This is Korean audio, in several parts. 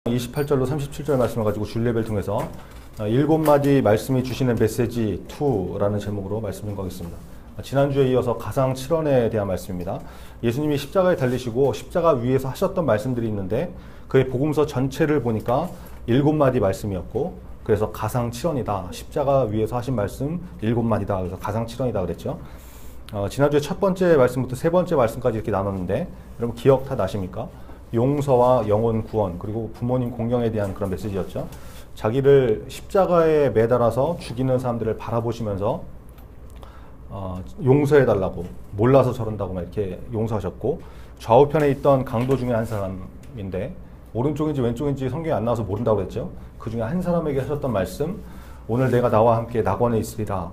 28절로 37절 말씀을 가지고 줄례배를 통해서 7마디 말씀이 주시는 메시지 2라는 제목으로 말씀 전하겠습니다. 지난주에 이어서 가상 7원에 대한 말씀입니다. 예수님이 십자가에 달리시고 십자가 위에서 하셨던 말씀들이 있는데 그의 복음서 전체를 보니까 7마디 말씀이었고, 그래서 가상 7원이다. 십자가 위에서 하신 말씀 7마디다. 그래서 가상 7원이다 그랬죠. 지난주에 첫 번째 말씀부터 세 번째 말씀까지 이렇게 나눴는데 여러분 기억 다 나십니까? 용서와 영혼 구원, 그리고 부모님 공경에 대한 그런 메시지였죠. 자기를 십자가에 매달아서 죽이는 사람들을 바라보시면서 용서해달라고, 몰라서 저런다고 막 이렇게 용서하셨고, 좌우편에 있던 강도 중에 한 사람인데 오른쪽인지 왼쪽인지 성경에 안 나와서 모른다고 그랬죠. 그 중에 한 사람에게 하셨던 말씀, 오늘 내가 나와 함께 낙원에 있으리라.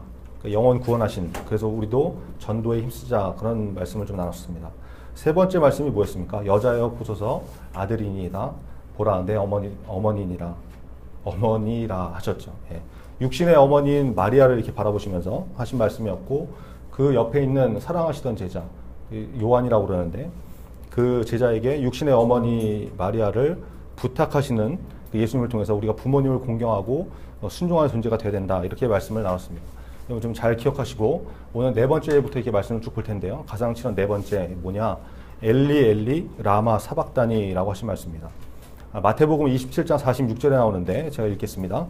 영혼 구원하신, 그래서 우리도 전도에 힘쓰자, 그런 말씀을 좀 나눴습니다. 세 번째 말씀이 뭐였습니까? 여자여 보소서 아들이니이다. 보라 내 어머니니라. 어머니라 하셨죠. 예. 육신의 어머니인 마리아를 이렇게 바라보시면서 하신 말씀이었고, 그 옆에 있는 사랑하시던 제자 요한이라고 그러는데 그 제자에게 육신의 어머니 마리아를 부탁하시는 예수님을 통해서 우리가 부모님을 공경하고 순종하는 존재가 되어야 된다, 이렇게 말씀을 나눴습니다. 이거 좀 잘 기억하시고 오늘 네 번째부터 이렇게 말씀을 쭉 볼 텐데요. 가상 7원 네 번째 뭐냐? 엘리 엘리 라마 사박다니라고 하신 말씀입니다. 마태복음 27장 46절에 나오는데 제가 읽겠습니다.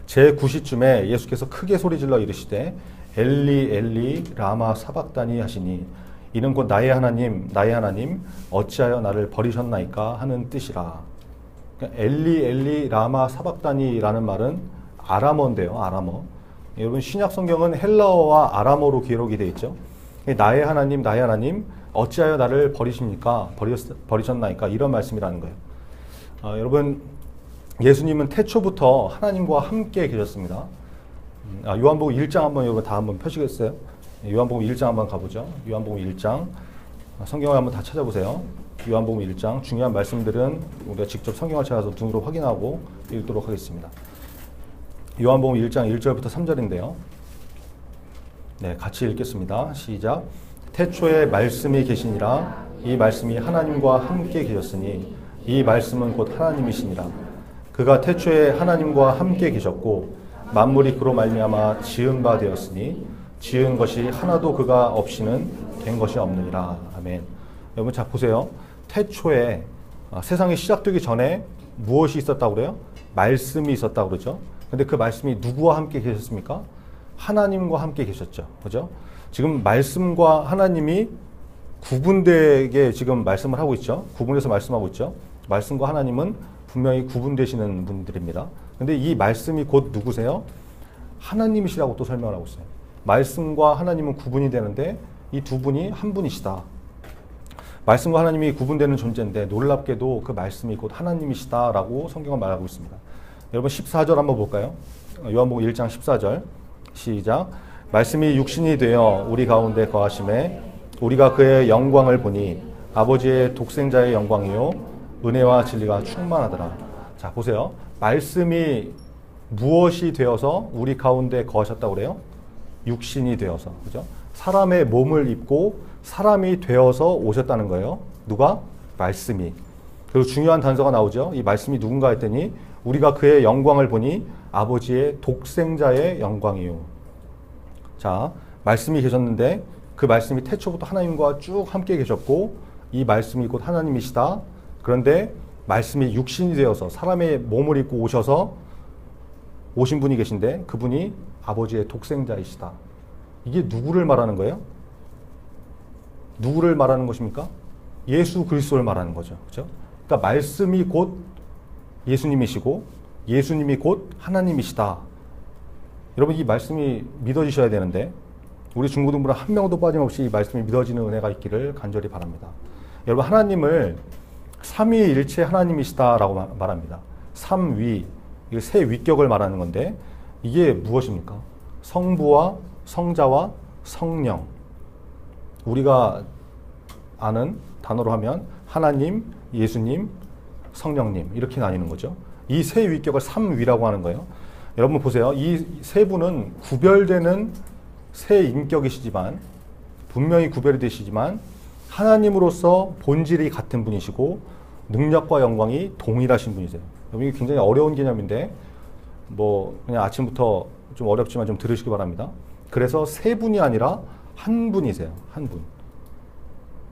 제9시쯤에 예수께서 크게 소리질러 이르시되 엘리 엘리 라마 사박다니 하시니 이는 곧 나의 하나님 나의 하나님 어찌하여 나를 버리셨나이까 하는 뜻이라. 그러니까 엘리 엘리 라마 사박다니라는 말은 아람어인데요. 아람어. 여러분 신약 성경은 헬라어와 아람어로 기록이 되어 있죠. 나의 하나님 나의 하나님 어찌하여 나를 버리십니까? 버리셨나이까? 이런 말씀이라는 거예요. 여러분 예수님은 태초부터 하나님과 함께 계셨습니다. 요한복음 1장 한번 여러분 다 한번 펴시겠어요? 요한복음 1장 한번 가보죠. 요한복음 1장 성경을 한번 다 찾아보세요. 요한복음 1장 중요한 말씀들은 우리가 직접 성경을 찾아서 눈으로 확인하고 읽도록 하겠습니다. 요한복음 1장 1절부터 3절인데요. 네, 같이 읽겠습니다. 시작. 태초에 말씀이 계시니라. 이 말씀이 하나님과 함께 계셨으니 이 말씀은 곧 하나님이시니라. 그가 태초에 하나님과 함께 계셨고 만물이 그로 말미암아 지은 바 되었으니 지은 것이 하나도 그가 없이는 된 것이 없느니라. 아멘. 여러분 자 보세요. 태초에 세상이 시작되기 전에 무엇이 있었다고 그래요? 말씀이 있었다고 그러죠. 근데 그 말씀이 누구와 함께 계셨습니까? 하나님과 함께 계셨죠. 그죠? 지금 말씀과 하나님이 구분되게 지금 말씀을 하고 있죠. 구분해서 말씀하고 있죠. 말씀과 하나님은 분명히 구분되시는 분들입니다. 근데 이 말씀이 곧 누구세요? 하나님이시라고 또 설명을 하고 있어요. 말씀과 하나님은 구분이 되는데 이 두 분이 한 분이시다. 말씀과 하나님이 구분되는 존재인데 놀랍게도 그 말씀이 곧 하나님이시다라고 성경은 말하고 있습니다. 여러분 14절 한번 볼까요? 요한복음 1장 14절 시작. 말씀이 육신이 되어 우리 가운데 거하심에 우리가 그의 영광을 보니 아버지의 독생자의 영광이요 은혜와 진리가 충만하더라. 자 보세요. 말씀이 무엇이 되어서 우리 가운데 거하셨다고 그래요? 육신이 되어서. 그죠? 사람의 몸을 입고 사람이 되어서 오셨다는 거예요. 누가? 말씀이. 그리고 중요한 단서가 나오죠. 이 말씀이 누군가 했더니 우리가 그의 영광을 보니 아버지의 독생자의 영광이요. 자, 말씀이 계셨는데 그 말씀이 태초부터 하나님과 쭉 함께 계셨고 이 말씀이 곧 하나님이시다. 그런데 말씀이 육신이 되어서 사람의 몸을 입고 오셔서 오신 분이 계신데 그분이 아버지의 독생자이시다. 이게 누구를 말하는 거예요? 누구를 말하는 것입니까? 예수 그리스도를 말하는 거죠. 그렇죠? 그러니까 말씀이 곧 예수님이시고 예수님이 곧 하나님이시다. 여러분 이 말씀이 믿어지셔야 되는데 우리 중고등부는 한 명도 빠짐없이 이 말씀이 믿어지는 은혜가 있기를 간절히 바랍니다. 여러분 하나님을 삼위일체 하나님이시다라고 말합니다. 삼위, 이게 세 위격을 말하는 건데 이게 무엇입니까? 성부와 성자와 성령. 우리가 아는 단어로 하면 하나님, 예수님, 성령님 이렇게 나뉘는 거죠. 이 세 위격을 삼위라고 하는 거예요. 여러분 보세요. 이 세 분은 구별되는 세 인격이시지만 분명히 구별이 되시지만 하나님으로서 본질이 같은 분이시고 능력과 영광이 동일하신 분이세요. 이게 굉장히 어려운 개념인데 그냥 아침부터 좀 어렵지만 좀 들으시기 바랍니다. 그래서 세 분이 아니라 한 분이세요. 한 분.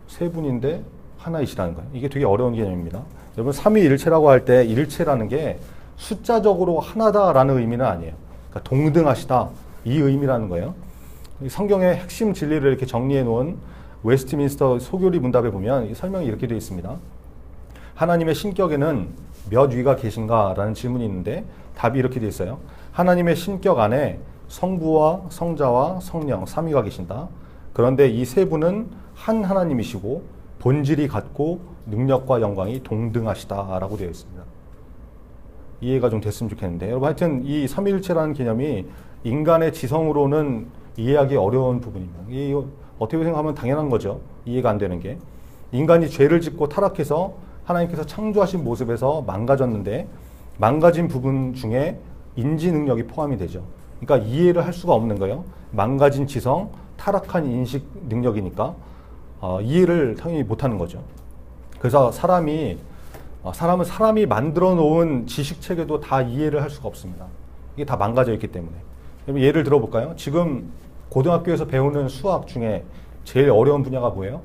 세 분인데 하나이시라는 거예요. 이게 되게 어려운 개념입니다. 여러분 삼위일체라고 할 때 일체라는 게 숫자적으로 하나다라는 의미는 아니에요. 그러니까 동등하시다 이 의미라는 거예요. 성경의 핵심 진리를 이렇게 정리해 놓은 웨스트민스터 소교리 문답에 보면 설명이 이렇게 되어 있습니다. 하나님의 신격에는 몇 위가 계신가? 라는 질문이 있는데 답이 이렇게 되어 있어요. 하나님의 신격 안에 성부와 성자와 성령 3위가 계신다. 그런데 이 세 분은 한 하나님이시고 본질이 같고 능력과 영광이 동등하시다라고 되어 있습니다. 이해가 좀 됐으면 좋겠는데 여러분 하여튼 이 삼위일체라는 개념이 인간의 지성으로는 이해하기 어려운 부분입니다. 이게 어떻게 생각하면 당연한 거죠. 이해가 안 되는 게. 인간이 죄를 짓고 타락해서 하나님께서 창조하신 모습에서 망가졌는데 망가진 부분 중에 인지 능력이 포함이 되죠. 그러니까 이해를 할 수가 없는 거예요. 망가진 지성, 타락한 인식 능력이니까 이해를 당연히 못하는 거죠. 그래서 사람은 사람이 만들어 놓은 지식 체계도 다 이해를 할 수가 없습니다. 이게 다 망가져 있기 때문에. 예를 들어볼까요? 지금 고등학교에서 배우는 수학 중에 제일 어려운 분야가 뭐예요?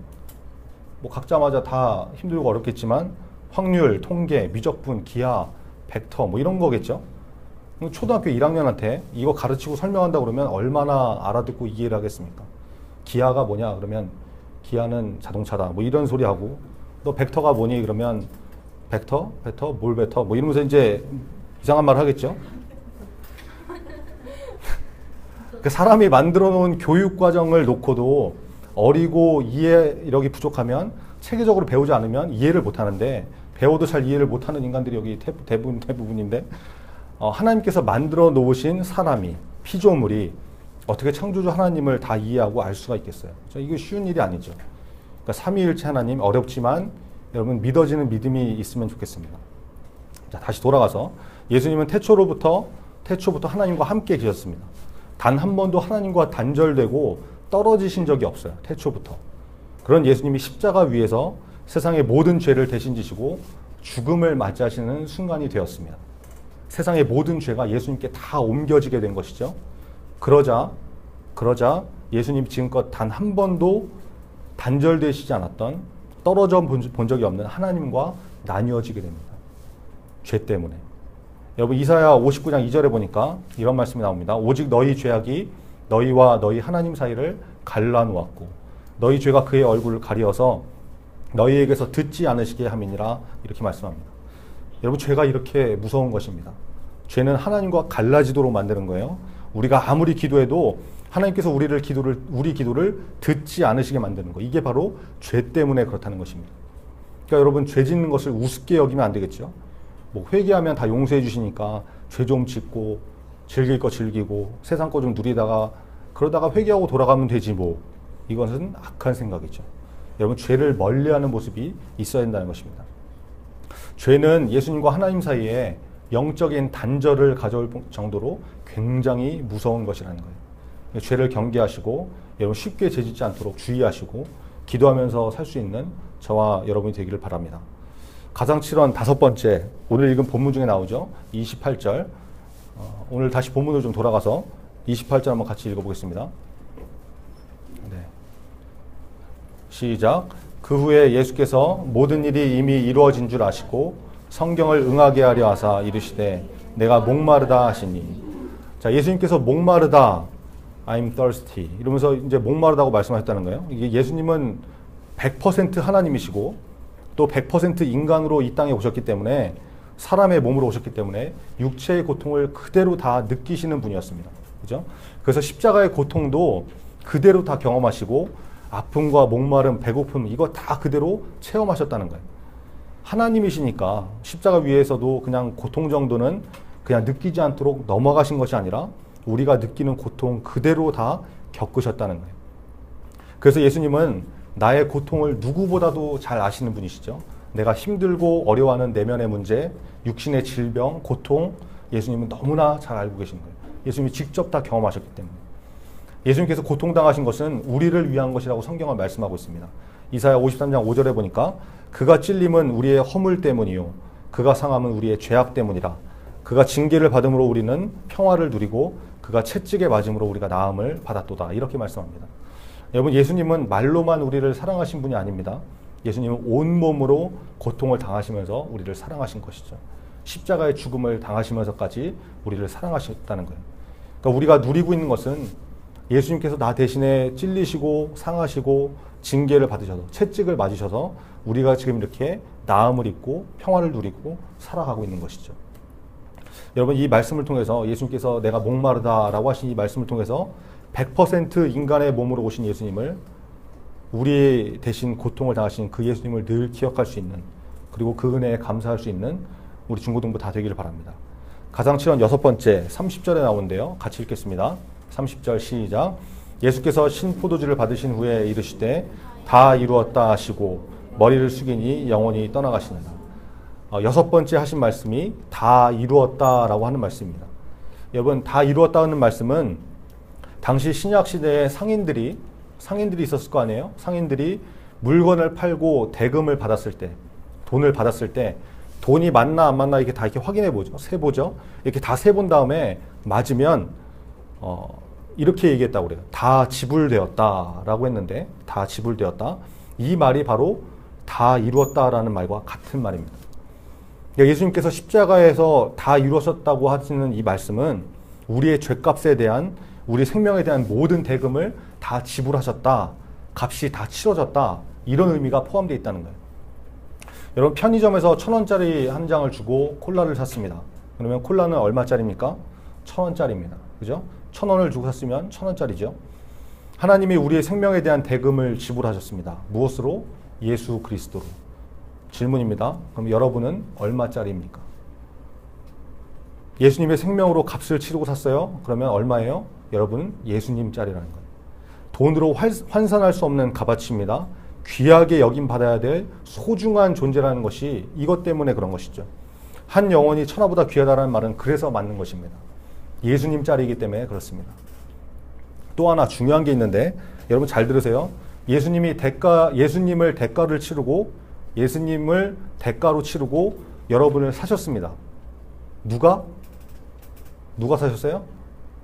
각자마다 다 힘들고 어렵겠지만 확률, 통계, 미적분, 기하, 벡터 이런 거겠죠. 초등학교 1학년한테 이거 가르치고 설명한다 그러면 얼마나 알아듣고 이해를 하겠습니까? 기하가 뭐냐 그러면 기하는 자동차다 이런 소리 하고 너 벡터가 뭐니 그러면 벡터, 뭘 벡터 이러면서 이제 이상한 말 하겠죠. 그 사람이 만들어 놓은 교육 과정을 놓고도 어리고 이해력이 부족하면 체계적으로 배우지 않으면 이해를 못 하는데 배워도 잘 이해를 못 하는 인간들이 여기 대부분인데 하나님께서 만들어 놓으신 사람이 피조물이 어떻게 창조주 하나님을 다 이해하고 알 수가 있겠어요? 이게 쉬운 일이 아니죠. 그러니까 삼위일체 하나님 어렵지만 여러분 믿어지는 믿음이 있으면 좋겠습니다. 자, 다시 돌아가서 예수님은 태초부터 하나님과 함께 계셨습니다. 단 한 번도 하나님과 단절되고 떨어지신 적이 없어요. 태초부터. 그런 예수님이 십자가 위에서 세상의 모든 죄를 대신 지시고 죽음을 맞이하시는 순간이 되었습니다. 세상의 모든 죄가 예수님께 다 옮겨지게 된 것이죠. 그러자 예수님 지금껏 단 한 번도 단절되시지 않았던 떨어져 본 적이 없는 하나님과 나뉘어지게 됩니다. 죄 때문에. 여러분 이사야 59장 2절에 보니까 이런 말씀이 나옵니다. 오직 너희 죄악이 너희와 너희 하나님 사이를 갈라놓았고 너희 죄가 그의 얼굴을 가리어서 너희에게서 듣지 않으시게 함이니라 이렇게 말씀합니다. 여러분 죄가 이렇게 무서운 것입니다. 죄는 하나님과 갈라지도록 만드는 거예요. 우리가 아무리 기도해도 하나님께서 우리 기도를 듣지 않으시게 만드는 거. 이게 바로 죄 때문에 그렇다는 것입니다. 그러니까 여러분 죄 짓는 것을 우습게 여기면 안 되겠죠. 회개하면 다 용서해 주시니까 죄 좀 짓고 즐길 거 즐기고 세상 거 좀 누리다가 그러다가 회개하고 돌아가면 되지 이것은 악한 생각이죠. 여러분 죄를 멀리하는 모습이 있어야 된다는 것입니다. 죄는 예수님과 하나님 사이에 영적인 단절을 가져올 정도로 굉장히 무서운 것이라는 거예요. 죄를 경계하시고 여러분 쉽게 죄짓지 않도록 주의하시고 기도하면서 살 수 있는 저와 여러분이 되기를 바랍니다. 가상칠언 5번째, 오늘 읽은 본문 중에 나오죠. 28절. 오늘 다시 본문으로 좀 돌아가서 28절 한번 같이 읽어보겠습니다. 네. 시작. 그 후에 예수께서 모든 일이 이미 이루어진 줄 아시고 성경을 응하게 하려 하사 이르시되 내가 목마르다 하시니. 자, 예수님께서 목마르다, I'm thirsty 이러면서 이제 목마르다고 말씀하셨다는 거예요. 이게 예수님은 100% 하나님이시고 또 100% 인간으로 이 땅에 오셨기 때문에 사람의 몸으로 오셨기 때문에 육체의 고통을 그대로 다 느끼시는 분이었습니다. 그죠? 그래서 십자가의 고통도 그대로 다 경험하시고 아픔과 목마름, 배고픔 이거 다 그대로 체험하셨다는 거예요. 하나님이시니까 십자가 위에서도 그냥 고통 정도는 그냥 느끼지 않도록 넘어가신 것이 아니라 우리가 느끼는 고통 그대로 다 겪으셨다는 거예요. 그래서 예수님은 나의 고통을 누구보다도 잘 아시는 분이시죠. 내가 힘들고 어려워하는 내면의 문제, 육신의 질병, 고통 예수님은 너무나 잘 알고 계신 거예요. 예수님이 직접 다 경험하셨기 때문에. 예수님께서 고통당하신 것은 우리를 위한 것이라고 성경은 말씀하고 있습니다. 이사야 53장 5절에 보니까 그가 찔림은 우리의 허물 때문이요 그가 상함은 우리의 죄악 때문이라. 그가 징계를 받음으로 우리는 평화를 누리고 그가 채찍에 맞음으로 우리가 나음을 받았도다. 이렇게 말씀합니다. 여러분, 예수님은 말로만 우리를 사랑하신 분이 아닙니다. 예수님은 온몸으로 고통을 당하시면서 우리를 사랑하신 것이죠. 십자가의 죽음을 당하시면서까지 우리를 사랑하셨다는 거예요. 그러니까 우리가 누리고 있는 것은 예수님께서 나 대신에 찔리시고 상하시고 징계를 받으셔서 채찍을 맞으셔서 우리가 지금 이렇게 나음을 입고 평화를 누리고 살아가고 있는 것이죠. 여러분, 이 말씀을 통해서 예수님께서 내가 목마르다라고 하신 이 말씀을 통해서 100% 인간의 몸으로 오신 예수님을, 우리 대신 고통을 당하신 그 예수님을 늘 기억할 수 있는, 그리고 그 은혜에 감사할 수 있는 우리 중고등부 다 되기를 바랍니다. 가상칠언 6번째 30절에 나오는데요. 같이 읽겠습니다. 30절 시작. 예수께서 신포도주를 받으신 후에 이르시되 다 이루었다 하시고 머리를 숙이니 영원히 떠나가시느라. 6번째 하신 말씀이 다 이루었다라고 하는 말씀입니다. 여러분, 다 이루었다는 말씀은 당시 신약 시대에 상인들이 있었을 거 아니에요? 상인들이 물건을 팔고 대금을 받았을 때, 돈을 받았을 때 돈이 맞나 안 맞나 이렇게 다 이렇게 확인해 보죠. 세보죠. 이렇게 다 세본 다음에 맞으면 이렇게 얘기했다고 그래요. 다 지불되었다라고 했는데, 다 지불되었다. 이 말이 바로 다 이루었다라는 말과 같은 말입니다. 예수님께서 십자가에서 다 이루어졌다고 하시는 이 말씀은 우리의 죄값에 대한, 우리 생명에 대한 모든 대금을 다 지불하셨다, 값이 다 치러졌다, 이런 의미가 포함되어 있다는 거예요. 여러분, 편의점에서 1,000원짜리 한 장을 주고 콜라를 샀습니다. 그러면 콜라는 얼마짜리입니까? 1,000원짜리입니다. 그죠? 1,000원을 주고 샀으면 1,000원짜리죠. 하나님이 우리의 생명에 대한 대금을 지불하셨습니다. 무엇으로? 예수 그리스도로. 질문입니다. 그럼 여러분은 얼마짜리입니까? 예수님의 생명으로 값을 치르고 샀어요? 그러면 얼마예요? 여러분은 예수님짜리라는 거예요. 돈으로 환산할 수 없는 값어치입니다. 귀하게 여김받아야 될 소중한 존재라는 것이 이것 때문에 그런 것이죠. 한 영혼이 천하보다 귀하다는 말은 그래서 맞는 것입니다. 예수님짜리이기 때문에 그렇습니다. 또 하나 중요한 게 있는데, 여러분 잘 들으세요. 예수님을 대가로 치르고 여러분을 사셨습니다. 누가 사셨어요?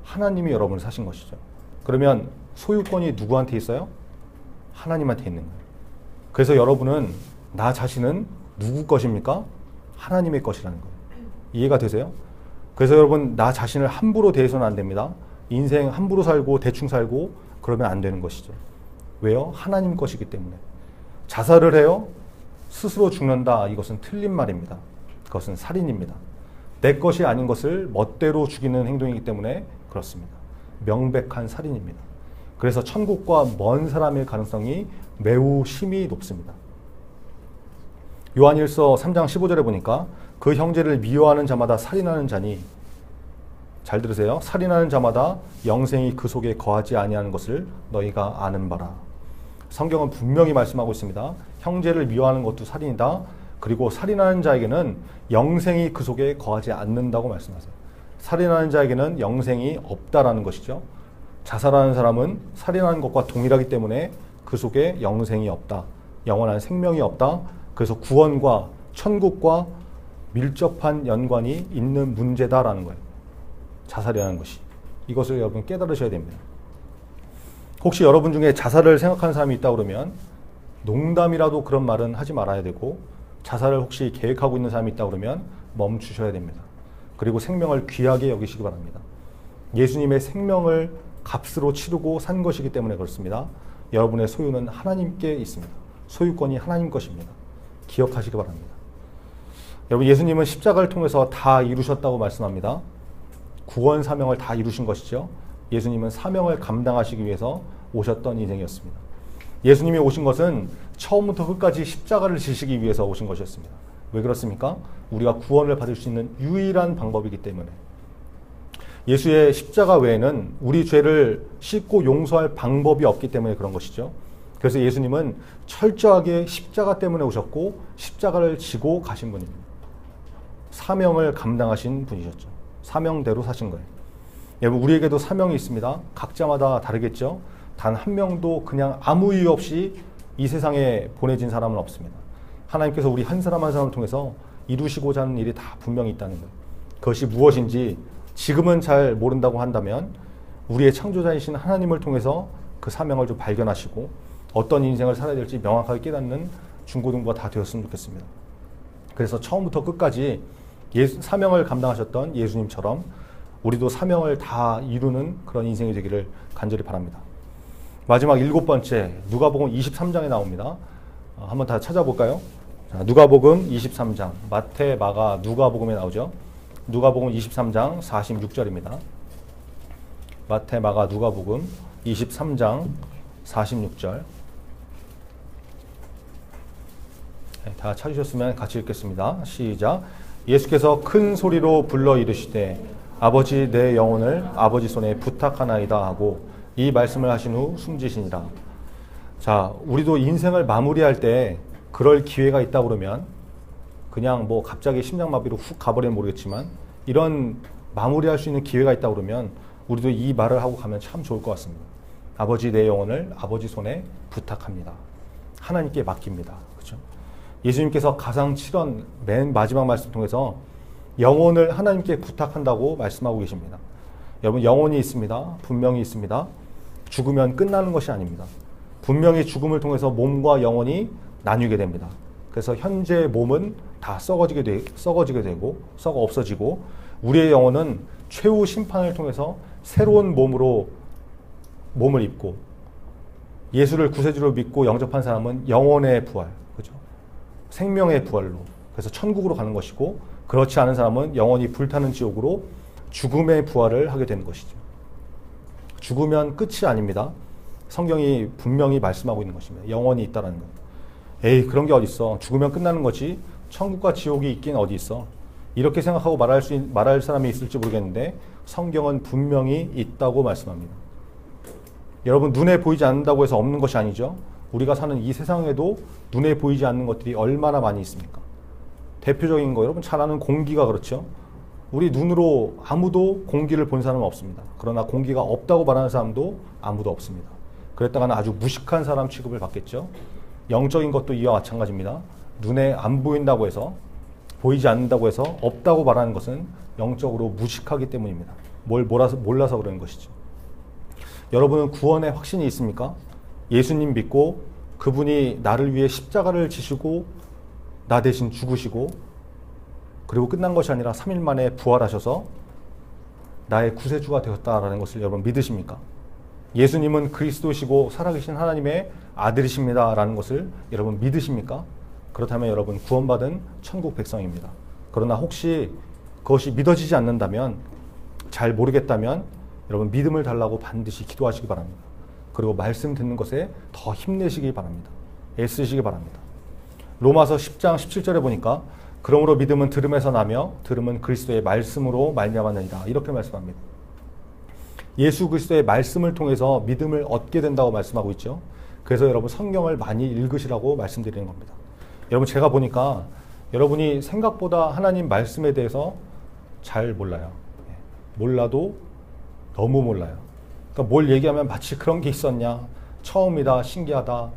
하나님이 여러분을 사신 것이죠. 그러면 소유권이 누구한테 있어요? 하나님한테 있는 거예요. 그래서 여러분은, 나 자신은 누구 것입니까? 하나님의 것이라는 거예요. 이해가 되세요? 그래서 여러분, 나 자신을 함부로 대해서는 안 됩니다. 인생 함부로 살고 대충 살고 그러면 안 되는 것이죠. 왜요? 하나님 것이기 때문에. 자살을 해요? 스스로 죽는다. 이것은 틀린 말입니다. 그것은 살인입니다. 내 것이 아닌 것을 멋대로 죽이는 행동이기 때문에 그렇습니다. 명백한 살인입니다. 그래서 천국과 먼 사람일 가능성이 매우 심히 높습니다. 요한일서 3장 15절에 보니까 그 형제를 미워하는 자마다 살인하는 자니, 잘 들으세요. 살인하는 자마다 영생이 그 속에 거하지 아니하는 것을 너희가 아는 바라. 성경은 분명히 말씀하고 있습니다. 형제를 미워하는 것도 살인이다. 그리고 살인하는 자에게는 영생이 그 속에 거하지 않는다고 말씀하세요. 살인하는 자에게는 영생이 없다라는 것이죠. 자살하는 사람은 살인하는 것과 동일하기 때문에 그 속에 영생이 없다. 영원한 생명이 없다. 그래서 구원과 천국과 밀접한 연관이 있는 문제다라는 거예요. 자살이라는 것이. 이것을 여러분 깨달으셔야 됩니다. 혹시 여러분 중에 자살을 생각하는 사람이 있다 그러면 농담이라도 그런 말은 하지 말아야 되고, 자살을 혹시 계획하고 있는 사람이 있다 그러면 멈추셔야 됩니다. 그리고 생명을 귀하게 여기시기 바랍니다. 예수님의 생명을 값으로 치르고 산 것이기 때문에 그렇습니다. 여러분의 소유는 하나님께 있습니다. 소유권이 하나님 것입니다. 기억하시기 바랍니다. 여러분, 예수님은 십자가를 통해서 다 이루셨다고 말씀합니다. 구원 사명을 다 이루신 것이죠. 예수님은 사명을 감당하시기 위해서 오셨던 인생이었습니다. 예수님이 오신 것은 처음부터 끝까지 십자가를 지시기 위해서 오신 것이었습니다. 왜 그렇습니까? 우리가 구원을 받을 수 있는 유일한 방법이기 때문에. 예수의 십자가 외에는 우리 죄를 씻고 용서할 방법이 없기 때문에 그런 것이죠. 그래서 예수님은 철저하게 십자가 때문에 오셨고 십자가를 지고 가신 분입니다. 사명을 감당하신 분이셨죠. 사명대로 사신 거예요. 여러분, 우리에게도 사명이 있습니다. 각자마다 다르겠죠. 단 한 명도 그냥 아무 이유 없이 이 세상에 보내진 사람은 없습니다. 하나님께서 우리 한 사람 한 사람을 통해서 이루시고자 하는 일이 다 분명히 있다는 거예요. 그것이 무엇인지 지금은 잘 모른다고 한다면 우리의 창조자이신 하나님을 통해서 그 사명을 좀 발견하시고 어떤 인생을 살아야 될지 명확하게 깨닫는 중고등부가 다 되었으면 좋겠습니다. 그래서 처음부터 끝까지 사명을 감당하셨던 예수님처럼 우리도 사명을 다 이루는 그런 인생이 되기를 간절히 바랍니다. 마지막 7번째 누가복음 23장에 나옵니다. 한번 다 찾아볼까요? 자, 누가복음 23장 마태, 마가, 누가복음에 나오죠. 누가복음 23장 46절입니다. 마태, 마가, 누가복음 23장 46절. 네, 다 찾으셨으면 같이 읽겠습니다. 시작. 예수께서 큰 소리로 불러 이르시되 아버지 내 영혼을 아버지 손에 부탁하나이다 하고 이 말씀을 하신 후 숨지시니라. 자, 우리도 인생을 마무리할 때 그럴 기회가 있다 그러면 그냥 뭐 갑자기 심장마비로 훅 가버리면 모르겠지만 이런 마무리할 수 있는 기회가 있다 그러면 우리도 이 말을 하고 가면 참 좋을 것 같습니다. 아버지 내 영혼을 아버지 손에 부탁합니다. 하나님께 맡깁니다. 그렇죠? 예수님께서 가상 7원 맨 마지막 말씀 통해서 영혼을 하나님께 부탁한다고 말씀하고 계십니다. 여러분 영혼이 있습니다. 분명히 있습니다. 죽으면 끝나는 것이 아닙니다. 분명히 죽음을 통해서 몸과 영혼이 나뉘게 됩니다. 그래서 현재 몸은 다 썩어지게 되고 썩어 없어지고 우리의 영혼은 최후 심판을 통해서 새로운 몸으로 몸을 입고 예수를 구세주로 믿고 영접한 사람은 영혼의 부활, 그죠? 생명의 부활로 그래서 천국으로 가는 것이고 그렇지 않은 사람은 영원히 불타는 지옥으로 죽음의 부활을 하게 되는 것이죠. 죽으면 끝이 아닙니다. 성경이 분명히 말씀하고 있는 것입니다. 영원히 있다라는 것. 에이 그런 게 어디 있어? 죽으면 끝나는 거지. 천국과 지옥이 있긴 어디 있어? 이렇게 생각하고 말할 사람이 있을지 모르겠는데 성경은 분명히 있다고 말씀합니다. 여러분 눈에 보이지 않는다고 해서 없는 것이 아니죠. 우리가 사는 이 세상에도 눈에 보이지 않는 것들이 얼마나 많이 있습니까? 대표적인 거 여러분 잘 아는 공기가 그렇죠. 우리 눈으로 아무도 공기를 본 사람은 없습니다. 그러나 공기가 없다고 말하는 사람도 아무도 없습니다. 그랬다가는 아주 무식한 사람 취급을 받겠죠. 영적인 것도 이와 마찬가지입니다. 눈에 안 보인다고 해서 보이지 않는다고 해서 없다고 말하는 것은 영적으로 무식하기 때문입니다. 뭘 몰라서 그러는 것이죠. 여러분은 구원의 확신이 있습니까? 예수님 믿고 그분이 나를 위해 십자가를 지시고 나 대신 죽으시고 그리고 끝난 것이 아니라 3일 만에 부활하셔서 나의 구세주가 되었다라는 것을 여러분 믿으십니까? 예수님은 그리스도시고 살아계신 하나님의 아들이십니다라는 것을 여러분 믿으십니까? 그렇다면 여러분 구원받은 천국 백성입니다. 그러나 혹시 그것이 믿어지지 않는다면 잘 모르겠다면 여러분 믿음을 달라고 반드시 기도하시기 바랍니다. 그리고 말씀 듣는 것에 더 힘내시기 바랍니다. 애쓰시기 바랍니다. 로마서 10장 17절에 보니까 그러므로 믿음은 들음에서 나며 들음은 그리스도의 말씀으로 말미암았느니라 이렇게 말씀합니다. 예수 그리스도의 말씀을 통해서 믿음을 얻게 된다고 말씀하고 있죠. 그래서 여러분 성경을 많이 읽으시라고 말씀드리는 겁니다. 여러분 제가 보니까 여러분이 생각보다 하나님 말씀에 대해서 잘 몰라요. 몰라도 너무 몰라요. 그러니까 뭘 얘기하면 마치 그런 게 있었냐, 처음이다, 신기하다,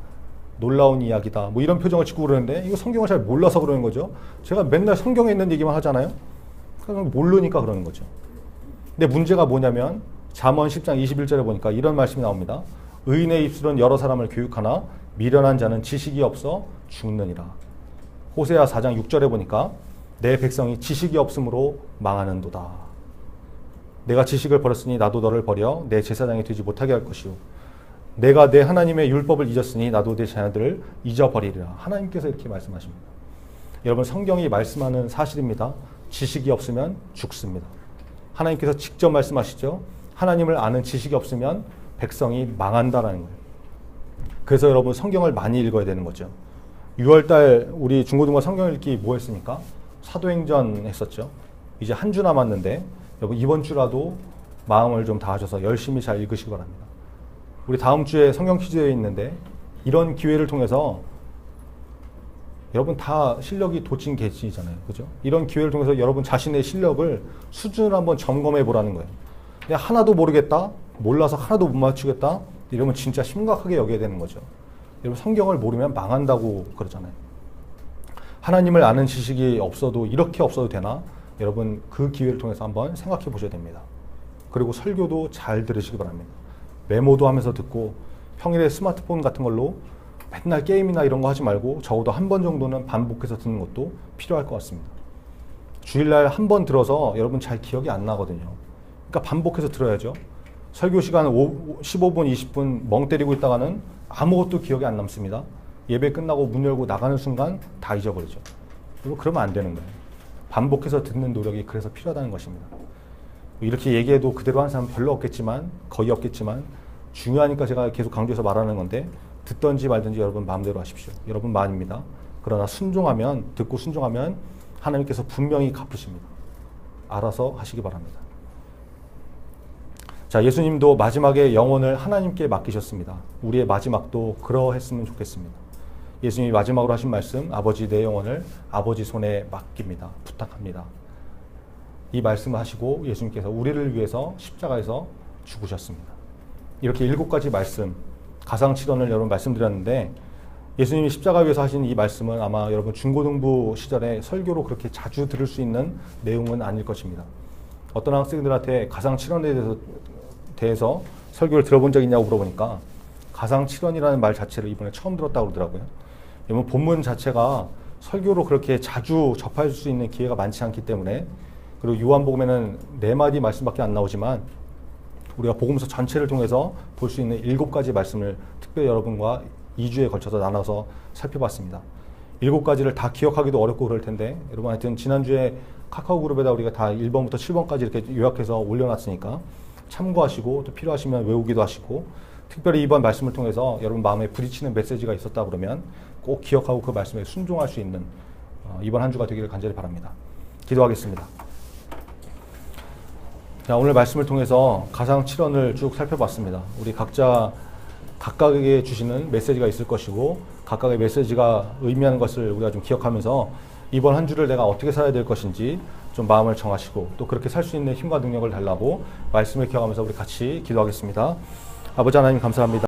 놀라운 이야기다 뭐 이런 표정을 짓고 그러는데 이거 성경을 잘 몰라서 그러는 거죠. 제가 맨날 성경에 있는 얘기만 하잖아요. 그냥 모르니까 그러는 거죠. 근데 문제가 뭐냐면 잠언 10장 21절에 보니까 이런 말씀이 나옵니다. 의인의 입술은 여러 사람을 교육하나 미련한 자는 지식이 없어 죽느니라. 호세아 4장 6절에 보니까 내 백성이 지식이 없으므로 망하는도다. 내가 지식을 버렸으니 나도 너를 버려 내 제사장이 되지 못하게 할 것이요. 내가 내 하나님의 율법을 잊었으니 나도 내 자녀들을 잊어버리리라. 하나님께서 이렇게 말씀하십니다. 여러분 성경이 말씀하는 사실입니다. 지식이 없으면 죽습니다. 하나님께서 직접 말씀하시죠. 하나님을 아는 지식이 없으면 백성이 망한다라는 거예요. 그래서 여러분 성경을 많이 읽어야 되는 거죠. 6월달 우리 중고등부 성경 읽기 뭐 했습니까? 사도행전 했었죠. 이제 한 주 남았는데 여러분 이번 주라도 마음을 좀 다하셔서 열심히 잘 읽으시기 바랍니다. 우리 다음 주에 성경 퀴즈에 있는데 이런 기회를 통해서 여러분 다 실력이 도찐 계시잖아요. 그죠? 이런 기회를 통해서 여러분 자신의 실력을 수준을 한번 점검해 보라는 거예요. 근데 하나도 모르겠다, 몰라서 하나도 못 맞추겠다 이러면 진짜 심각하게 여겨야 되는 거죠. 여러분 성경을 모르면 망한다고 그러잖아요. 하나님을 아는 지식이 없어도 이렇게 없어도 되나? 여러분 그 기회를 통해서 한번 생각해 보셔야 됩니다. 그리고 설교도 잘 들으시기 바랍니다. 메모도 하면서 듣고 평일에 스마트폰 같은 걸로 맨날 게임이나 이런 거 하지 말고 적어도 한 번 정도는 반복해서 듣는 것도 필요할 것 같습니다. 주일날 한 번 들어서 여러분 잘 기억이 안 나거든요. 그러니까 반복해서 들어야죠. 설교 시간 15분, 20분 멍 때리고 있다가는 아무것도 기억이 안 남습니다. 예배 끝나고 문 열고 나가는 순간 다 잊어버리죠. 그러면 안 되는 거예요. 반복해서 듣는 노력이 그래서 필요하다는 것입니다. 이렇게 얘기해도 그대로 하는 사람 별로 없겠지만, 거의 없겠지만 중요하니까 제가 계속 강조해서 말하는 건데 듣든지 말든지 여러분 마음대로 하십시오. 여러분 마음입니다. 그러나 순종하면, 듣고 순종하면 하나님께서 분명히 갚으십니다. 알아서 하시기 바랍니다. 자, 예수님도 마지막에 영혼을 하나님께 맡기셨습니다. 우리의 마지막도 그러했으면 좋겠습니다. 예수님이 마지막으로 하신 말씀, 아버지 내 영혼을 아버지 손에 맡깁니다. 부탁합니다. 이 말씀을 하시고 예수님께서 우리를 위해서 십자가에서 죽으셨습니다. 이렇게 7가지 말씀, 가상칠언을 여러분 말씀드렸는데 예수님이 십자가 위에서 하신 이 말씀은 아마 여러분 중고등부 시절에 설교로 그렇게 자주 들을 수 있는 내용은 아닐 것입니다. 어떤 학생들한테 가상칠언에 대해서 설교를 들어본 적 있냐고 물어보니까 가상칠언이라는 말 자체를 이번에 처음 들었다고 그러더라고요. 여러분 본문 자체가 설교로 그렇게 자주 접할 수 있는 기회가 많지 않기 때문에, 그리고 요한복음에는 4마디 말씀밖에 안 나오지만 우리가 복음서 전체를 통해서 볼 수 있는 7가지 말씀을 특별히 여러분과 2주에 걸쳐서 나눠서 살펴봤습니다. 7가지를 다 기억하기도 어렵고 그럴 텐데 여러분 하여튼 지난주에 카카오 그룹에다 우리가 다 1번부터 7번까지 이렇게 요약해서 올려놨으니까 참고하시고 또 필요하시면 외우기도 하시고, 특별히 이번 말씀을 통해서 여러분 마음에 부딪히는 메시지가 있었다 그러면 꼭 기억하고 그 말씀에 순종할 수 있는 이번 한 주가 되기를 간절히 바랍니다. 기도하겠습니다. 자, 오늘 말씀을 통해서 가상칠언을 쭉 살펴봤습니다. 우리 각각에게 주시는 메시지가 있을 것이고 각각의 메시지가 의미하는 것을 우리가 좀 기억하면서 이번 한 주를 내가 어떻게 살아야 될 것인지 좀 마음을 정하시고 또 그렇게 살 수 있는 힘과 능력을 달라고 말씀을 기억하면서 우리 같이 기도하겠습니다. 아버지 하나님 감사합니다.